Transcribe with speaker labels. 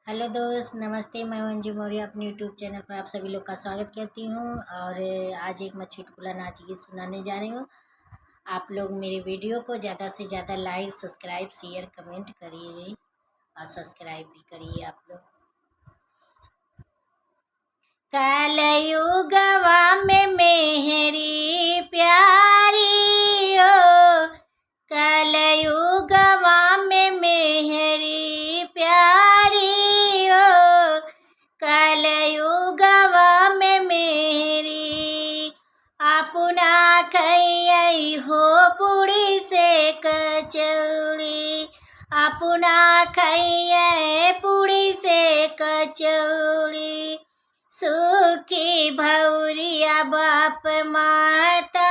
Speaker 1: Hello दोस्त, नमस्ते। मैं अंजू मौर्य अपने यूट्यूब चैनल पर आप सभी लोग का स्वागत करती हूँ। और आज एक मैं चुटकुला नाच गीत सुनाने जा रही हूँ। आप लोग मेरे वीडियो को ज़्यादा से ज़्यादा लाइक, सब्सक्राइब, शेयर, कमेंट करिए और सब्सक्राइब भी करिए आप लोग। कलयुगवा में मेहरी प्यारी ओ, कलयुगवा में मेहरी प्यारी ओ, कलयुगवा में मेरी अपना खैयै हो पूड़ी से कचौड़ी, अपना खैयै पूड़ी से कचौड़ी। सुखी भौरिया बाप माता